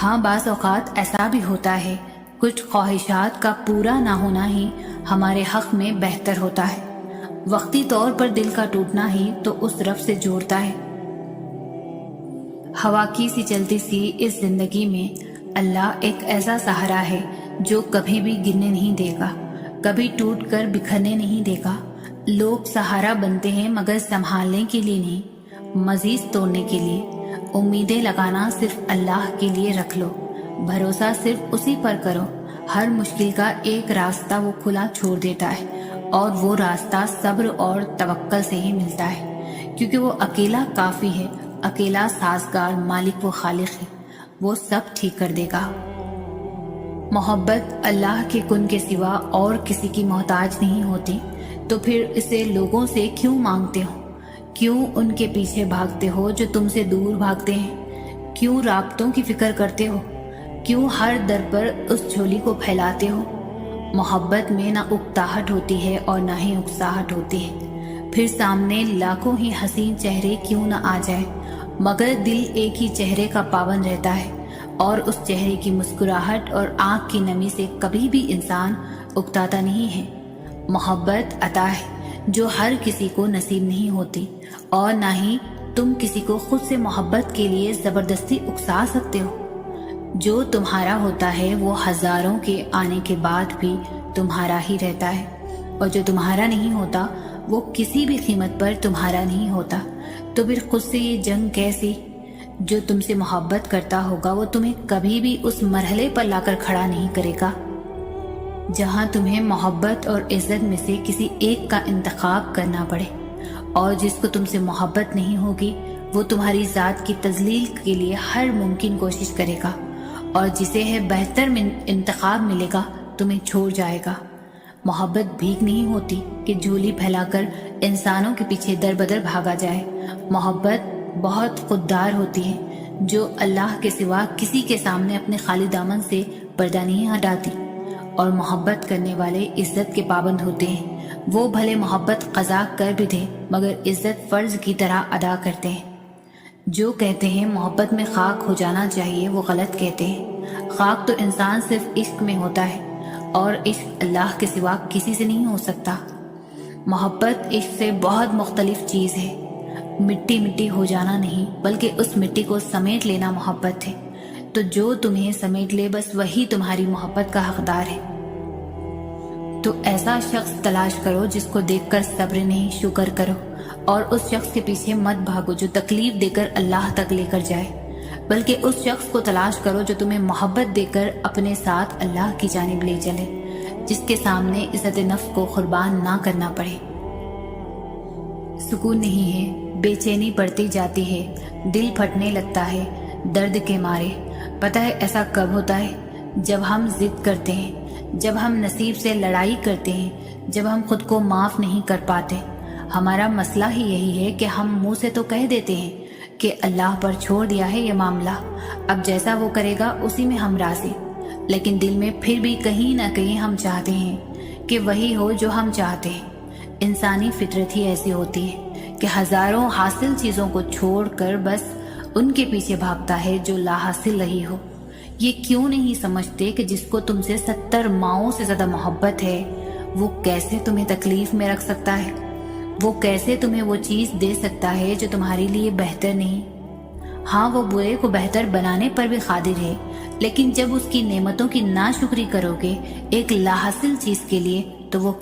ہاں بعض اوقات ایسا بھی ہوتا ہے، کچھ خواہشات کا پورا نہ ہونا ہی ہمارے حق میں بہتر ہوتا ہے۔ وقتی طور پر دل کا ٹوٹنا ہی تو اس رب سے جوڑتا ہے۔ ہوا کی سی چلتی سی اس زندگی میں اللہ ایک ایسا سہارا ہے جو کبھی بھی گرنے نہیں دے گا، کبھی ٹوٹ کر بکھرنے نہیں دے گا۔ لوگ سہارا بنتے ہیں مگر سنبھالنے کے لیے نہیں، مزید توڑنے کے لیے۔ امیدیں لگانا صرف اللہ کے لیے رکھ لو، بھروسہ صرف اسی پر کرو۔ ہر مشکل کا ایک راستہ وہ کھلا چھوڑ دیتا ہے، اور وہ راستہ صبر اور توکل سے ہی ملتا ہے، کیونکہ وہ اکیلا کافی ہے، اکیلا سازگار مالک و خالق ہے، وہ سب ٹھیک کر دے گا۔ محبت اللہ کے کن کے سوا اور کسی کی محتاج نہیں ہوتی، تو پھر اسے لوگوں سے کیوں مانگتے ہو؟ کیوں ان کے پیچھے بھاگتے ہو جو تم سے دور بھاگتے ہیں؟ کیوں رابطوں کی فکر کرتے ہو؟ کیوں ہر در پر اس جھولی کو پھیلاتے ہو؟ محبت میں نہ اکتاہٹ ہوتی ہے اور نہ ہی اکساہٹ ہوتی ہے۔ پھر سامنے لاکھوں ہی حسین چہرے کیوں نہ آ جائے، مگر دل ایک ہی چہرے کا پابند رہتا ہے، اور اس چہرے کی مسکراہٹ اور آنکھ کی نمی سے کبھی بھی انسان اکتاتا نہیں ہے۔ محبت عطا ہے جو ہر کسی کو نصیب نہیں ہوتی، اور نہ ہی تم کسی کو خود سے محبت کے لیے زبردستی اکسا سکتے ہو۔ جو تمہارا ہوتا ہے وہ ہزاروں کے آنے کے بعد بھی تمہارا ہی رہتا ہے، اور جو تمہارا نہیں ہوتا وہ کسی بھی قیمت پر تمہارا نہیں ہوتا۔ تو پھر خود سے یہ جنگ کیسی؟ جو تم سے محبت کرتا ہوگا وہ تمہیں کبھی بھی اس مرحلے پر لا کر کھڑا نہیں کرے گا جہاں تمہیں محبت اور عزت میں سے کسی ایک کا انتخاب کرنا پڑے، اور جس کو تم سے محبت نہیں ہوگی وہ تمہاری ذات کی تذلیل کے لیے ہر ممکن کوشش کرے گا، اور جسے ہے بہتر انتخاب ملے گا تمہیں چھوڑ جائے گا۔ محبت بھیک نہیں ہوتی کہ جھولی پھیلا کر انسانوں کے پیچھے در بدر بھاگا جائے۔ محبت بہت خوددار ہوتی ہے جو اللہ کے سوا کسی کے سامنے اپنے خالی دامن سے پردہ نہیں ہٹاتی، اور محبت کرنے والے عزت کے پابند ہوتے ہیں۔ وہ بھلے محبت قضا کر بھی دیں مگر عزت فرض کی طرح ادا کرتے ہیں۔ جو کہتے ہیں محبت میں خاک ہو جانا چاہیے وہ غلط کہتے ہیں۔ خاک تو انسان صرف عشق میں ہوتا ہے، اور عشق اللہ کے سوا کسی سے نہیں ہو سکتا۔ محبت عشق سے بہت مختلف چیز ہے۔ مٹی مٹی ہو جانا نہیں بلکہ اس مٹی کو سمیٹ لینا محبت ہے۔ تو جو تمہیں سمیٹ لے بس وہی تمہاری محبت کا حقدار ہے۔ تو ایسا شخص تلاش کرو جس کو دیکھ کر صبر نہیں شکر کرو، اور اس شخص کے پیچھے مت بھاگو جو تکلیف دے کر اللہ تک لے کر جائے، بلکہ اس شخص کو تلاش کرو جو تمہیں محبت دے کر اپنے ساتھ اللہ کی جانب لے چلے، جس کے سامنے عزت نفس کو قربان نہ کرنا پڑے۔ سکون نہیں ہے، بے چینی بڑھتی جاتی ہے، دل پھٹنے لگتا ہے درد کے مارے۔ پتہ ہے ایسا کب ہوتا ہے؟ جب ہم ضد کرتے ہیں، جب ہم نصیب سے لڑائی کرتے ہیں، جب ہم خود کو معاف نہیں کر پاتے۔ ہمارا مسئلہ ہی یہی ہے کہ ہم منہ سے تو کہہ دیتے ہیں کہ اللہ پر چھوڑ دیا ہے یہ معاملہ، اب جیسا وہ کرے گا اسی میں ہم راضی، لیکن دل میں پھر بھی کہیں نہ کہیں ہم چاہتے ہیں کہ وہی ہو جو ہم چاہتے ہیں۔ انسانی فطرت ہی ایسی ہوتی ہے کہ ہزاروں حاصل چیزوں کو چھوڑ کر بس ان کے پیچھے بھاگتا ہے جو لا حاصل رہی ہو۔ یہ کیوں نہیں سمجھتے کہ جس کو تم سے 70 ماؤں سے زیادہ محبت ہے وہ کیسے تمہیں تکلیف میں رکھ سکتا ہے؟ وہ کیسے تمہیں وہ چیز دے سکتا ہے جو تمہارے لیے بہتر نہیں؟ ہاں وہ برے کو بہتر بنانے پر بھی قادر ہے، لیکن جب اس کی نعمتوں کی ناشکری کرو گے ایک لا حاصل چیز کے لیے تو وہ